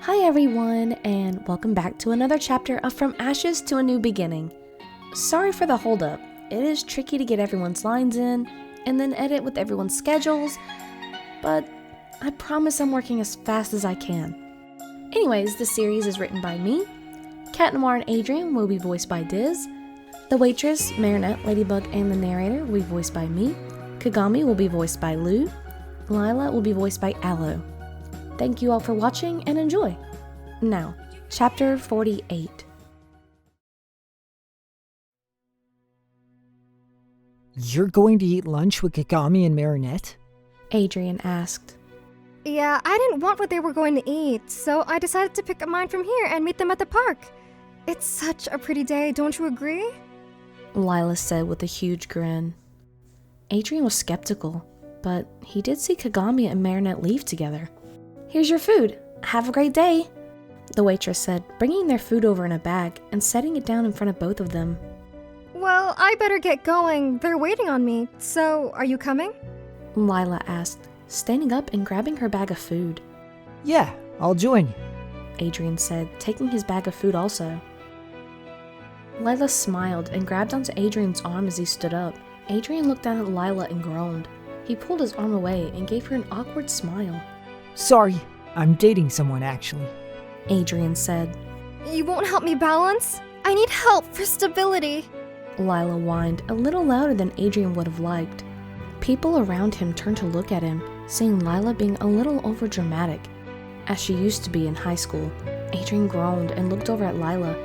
Hi everyone, and welcome back to another chapter of From Ashes to a New Beginning. Sorry for the holdup. It is tricky to get everyone's lines in, and then edit with everyone's schedules, but I promise I'm working as fast as I can. Anyways, the series is written by me. Cat Noir and Adrien will be voiced by Diz. The waitress, Marinette, Ladybug, and the narrator will be voiced by me. Kagami will be voiced by Lu. Lila will be voiced by Aloe. Thank you all for watching and enjoy. Now, Chapter 48. You're going to eat lunch with Kagami and Marinette? Adrien asked. Yeah, I didn't want what they were going to eat, so I decided to pick up mine from here and meet them at the park. It's such a pretty day, don't you agree? Lila said with a huge grin. Adrien was skeptical, but he did see Kagami and Marinette leave together. Here's your food. Have a great day, the waitress said, bringing their food over in a bag and setting it down in front of both of them. Well, I better get going. They're waiting on me. So, are you coming? Lila asked, standing up and grabbing her bag of food. Yeah, I'll join you, Adrien said, taking his bag of food also. Lila smiled and grabbed onto Adrien's arm as he stood up. Adrien looked down at Lila and groaned. He pulled his arm away and gave her an awkward smile. Sorry, I'm dating someone actually, Adrien said. You won't help me balance? I need help for stability. Lila whined a little louder than Adrien would have liked. People around him turned to look at him, seeing Lila being a little overdramatic, as she used to be in high school. Adrien groaned and looked over at Lila.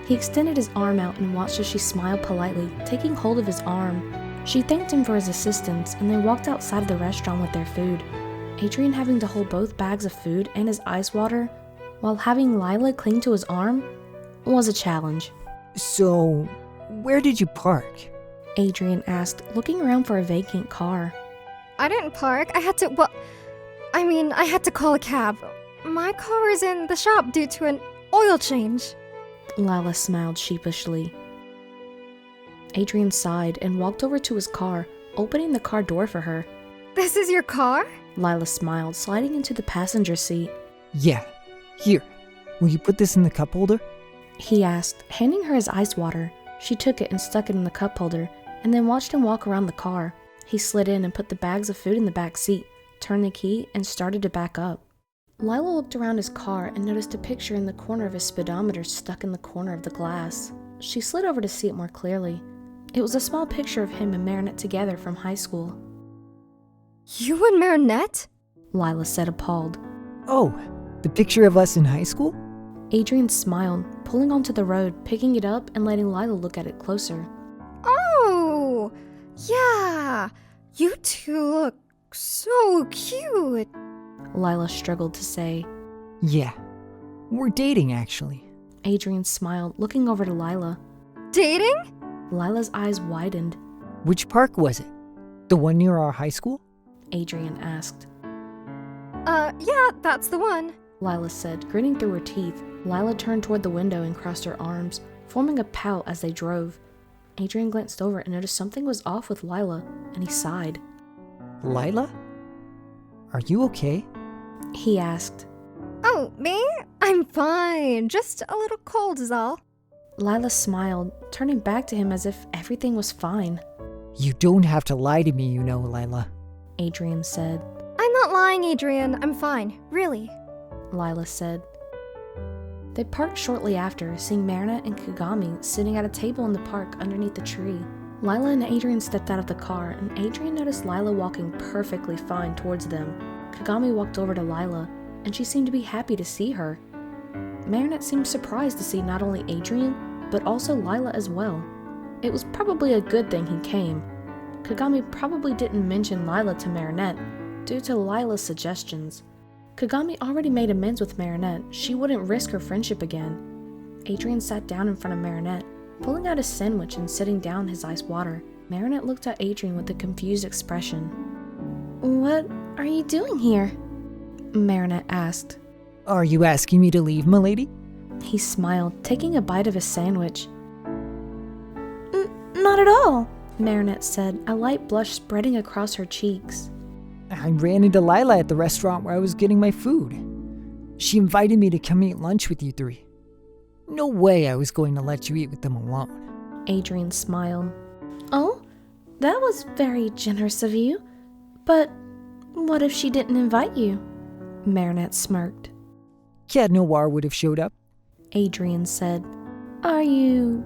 He extended his arm out and watched as she smiled politely, taking hold of his arm. She thanked him for his assistance, and they walked outside of the restaurant with their food. Adrien having to hold both bags of food and his ice water, while having Lila cling to his arm, was a challenge. So, where did you park? Adrien asked, looking around for a vacant car. I didn't park. I had to call a cab. My car is in the shop due to an oil change. Lila smiled sheepishly. Adrien sighed and walked over to his car, opening the car door for her. This is your car? Lila smiled, sliding into the passenger seat. Yeah, here. Will you put this in the cup holder? He asked, handing her his ice water. She took it and stuck it in the cup holder, and then watched him walk around the car. He slid in and put the bags of food in the back seat, turned the key, and started to back up. Lila looked around his car and noticed a picture in the corner of his speedometer stuck in the corner of the glass. She slid over to see it more clearly. It was a small picture of him and Marinette together from high school. You and Marinette? Lila said, appalled. Oh, the picture of us in high school? Adrien smiled, pulling onto the road, picking it up and letting Lila look at it closer. Oh, yeah. You two look so cute. Lila struggled to say. Yeah, we're dating actually. Adrien smiled, looking over to Lila. Dating? Lila's eyes widened. Which park was it? The one near our high school? Adrien asked. Yeah, that's the one. Lila said, grinning through her teeth. Lila turned toward the window and crossed her arms, forming a pout as they drove. Adrien glanced over and noticed something was off with Lila, and he sighed. Lila? Are you okay? He asked. Oh, me? I'm fine. Just a little cold is all. Lila smiled, turning back to him as if everything was fine. You don't have to lie to me, you know, Lila, Adrien said. I'm not lying, Adrien. I'm fine. Really. Lila said. They parked shortly after, seeing Marinette and Kagami sitting at a table in the park underneath the tree. Lila and Adrien stepped out of the car, and Adrien noticed Lila walking perfectly fine towards them. Kagami walked over to Lila, and she seemed to be happy to see her. Marinette seemed surprised to see not only Adrien, but also Lila as well. It was probably a good thing he came. Kagami probably didn't mention Lila to Marinette, due to Lila's suggestions. Kagami already made amends with Marinette. She wouldn't risk her friendship again. Adrien sat down in front of Marinette, pulling out his sandwich and setting down his ice water. Marinette looked at Adrien with a confused expression. What are you doing here? Marinette asked. Are you asking me to leave, m'lady? He smiled, taking a bite of his sandwich. Not at all, Marinette said, a light blush spreading across her cheeks. I ran into Lila at the restaurant where I was getting my food. She invited me to come eat lunch with you three. No way I was going to let you eat with them alone. Adrien smiled. Oh, that was very generous of you. But what if she didn't invite you? Marinette smirked. Cat Noir would have showed up. Adrien said. Are you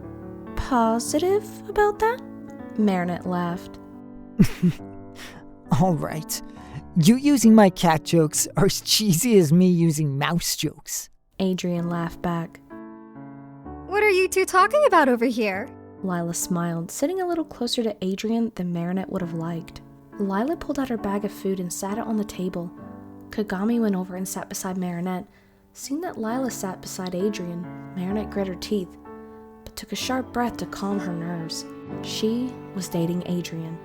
positive about that? Marinette laughed. All right. You using my cat jokes are as cheesy as me using mouse jokes. Adrien laughed back. What are you two talking about over here? Lila smiled, sitting a little closer to Adrien than Marinette would have liked. Lila pulled out her bag of food and sat it on the table. Kagami went over and sat beside Marinette. Seeing that Lila sat beside Adrien, Marinette grit her teeth, but took a sharp breath to calm her nerves. She was dating Adrien.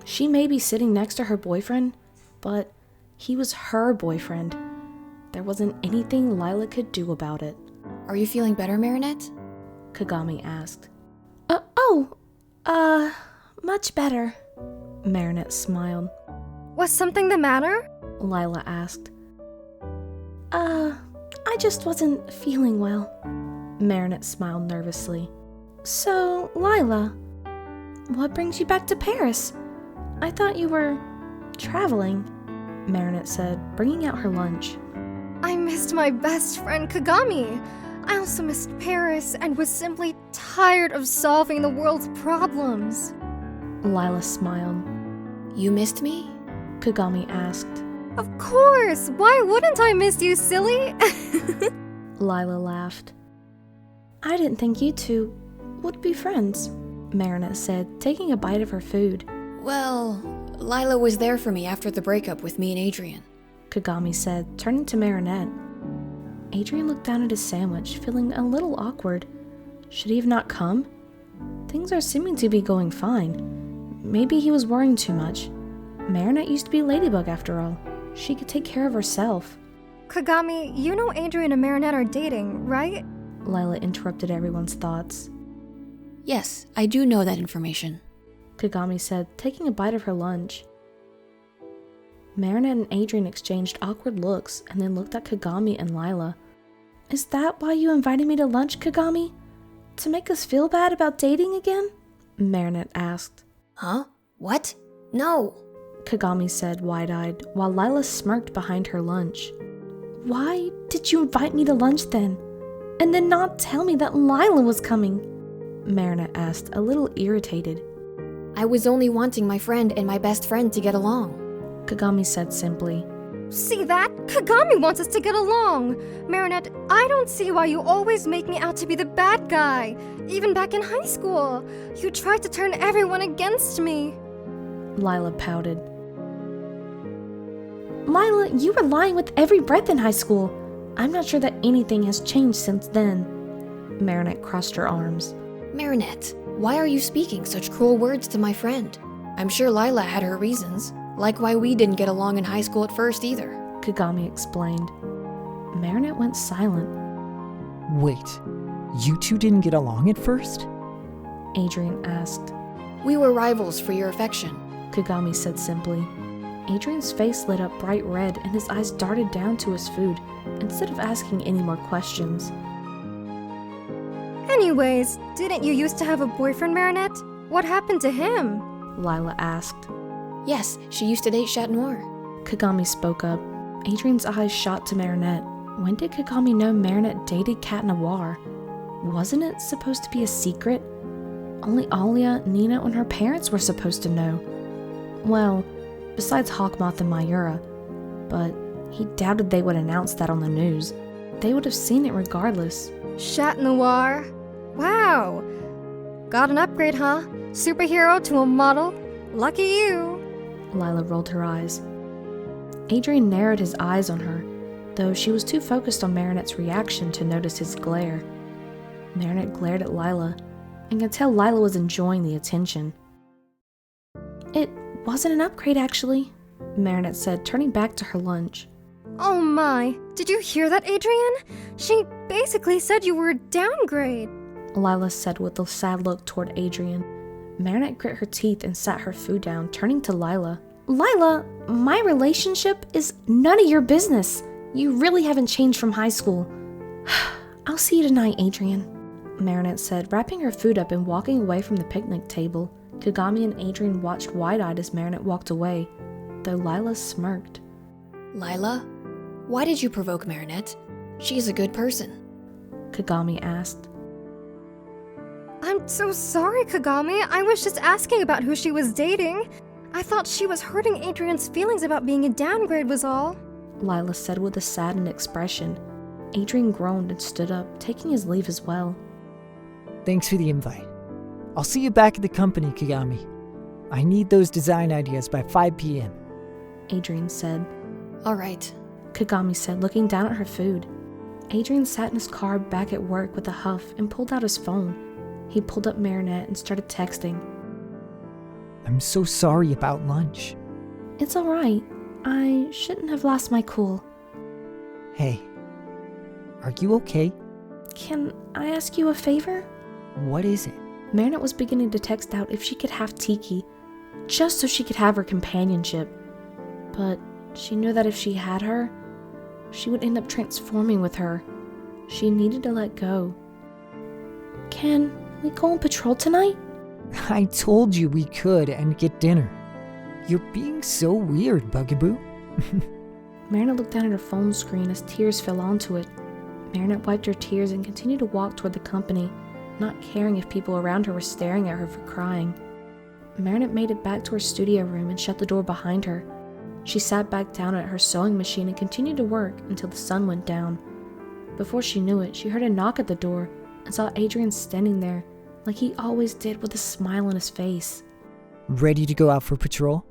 She may be sitting next to her boyfriend, but he was her boyfriend. There wasn't anything Lila could do about it. Are you feeling better, Marinette? Kagami asked. Much better. Marinette smiled. Was something the matter? Lila asked. I just wasn't feeling well. Marinette smiled nervously. So, Lila, what brings you back to Paris? I thought you were traveling, Marinette said, bringing out her lunch. I missed my best friend Kagami. I also missed Paris and was simply tired of solving the world's problems. Lila smiled. You missed me? Kagami asked. Of course! Why wouldn't I miss you, silly? Lila laughed. I didn't think you two would be friends, Marinette said, taking a bite of her food. Well, Lila was there for me after the breakup with me and Adrien. Kagami said, turning to Marinette. Adrien looked down at his sandwich, feeling a little awkward. Should he have not come? Things are seeming to be going fine. Maybe he was worrying too much. Marinette used to be Ladybug after all. She could take care of herself. Kagami, you know Adrien and Marinette are dating, right? Lila interrupted everyone's thoughts. Yes, I do know that information. Kagami said, taking a bite of her lunch. Marinette and Adrien exchanged awkward looks and then looked at Kagami and Lila. Is that why you invited me to lunch, Kagami? To make us feel bad about dating again? Marinette asked. Huh? What? No! Kagami said, wide-eyed, while Lila smirked behind her lunch. Why did you invite me to lunch then? And then not tell me that Lila was coming? Marinette asked, a little irritated. I was only wanting my friend and my best friend to get along. Kagami said simply. See that? Kagami wants us to get along. Marinette, I don't see why you always make me out to be the bad guy. Even back in high school, you tried to turn everyone against me. Lila pouted. Lila, you were lying with every breath in high school. I'm not sure that anything has changed since then. Marinette crossed her arms. Marinette, why are you speaking such cruel words to my friend? I'm sure Lila had her reasons, like why we didn't get along in high school at first either. Kagami explained. Marinette went silent. Wait, you two didn't get along at first? Adrien asked. We were rivals for your affection, Kagami said simply. Adrien's face lit up bright red and his eyes darted down to his food instead of asking any more questions. Anyways, didn't you used to have a boyfriend, Marinette? What happened to him? Lila asked. Yes, she used to date Chat Noir. Kagami spoke up. Adrien's eyes shot to Marinette. When did Kagami know Marinette dated Cat Noir? Wasn't it supposed to be a secret? Only Alya, Nino, and her parents were supposed to know. Well, besides Hawkmoth and Mayura. But he doubted they would announce that on the news. They would have seen it regardless. Chat Noir. Wow. Got an upgrade, huh? Superhero to a model? Lucky you. Lila rolled her eyes. Adrien narrowed his eyes on her, though she was too focused on Marinette's reaction to notice his glare. Marinette glared at Lila, and could tell Lila was enjoying the attention. It wasn't an upgrade, actually, Marinette said, turning back to her lunch. Oh my, did you hear that, Adrien? She basically said you were a downgrade. Lila said with a sad look toward Adrien. Marinette grit her teeth and sat her food down, turning to Lila. Lila, my relationship is none of your business. You really haven't changed from high school. I'll see you tonight, Adrien, Marinette said, wrapping her food up and walking away from the picnic table. Kagami and Adrien watched wide-eyed as Marinette walked away, though Lila smirked. Lila, why did you provoke Marinette? She's a good person. Kagami asked. I'm so sorry, Kagami. I was just asking about who she was dating. I thought she was hurting Adrien's feelings about being a downgrade was all, Lila said with a saddened expression. Adrien groaned and stood up, taking his leave as well. Thanks for the invite. I'll see you back at the company, Kagami. I need those design ideas by 5 p.m. Adrien said. All right. Kagami said, looking down at her food. Adrien sat in his car back at work with a huff and pulled out his phone. He pulled up Marinette and started texting. I'm so sorry about lunch. It's alright. I shouldn't have lost my cool. Hey, are you okay? Can I ask you a favor? What is it? Marinette was beginning to text out if she could have Tikki, just so she could have her companionship. But she knew that if she had her, she would end up transforming with her. She needed to let go. Can we go on patrol tonight? I told you we could and get dinner. You're being so weird, Bugaboo. Marinette looked down at her phone screen as tears fell onto it. Marinette wiped her tears and continued to walk toward the company, not caring if people around her were staring at her for crying. Marinette made it back to her studio room and shut the door behind her. She sat back down at her sewing machine and continued to work until the sun went down. Before she knew it, she heard a knock at the door and saw Adrien standing there, like he always did with a smile on his face. Ready to go out for patrol?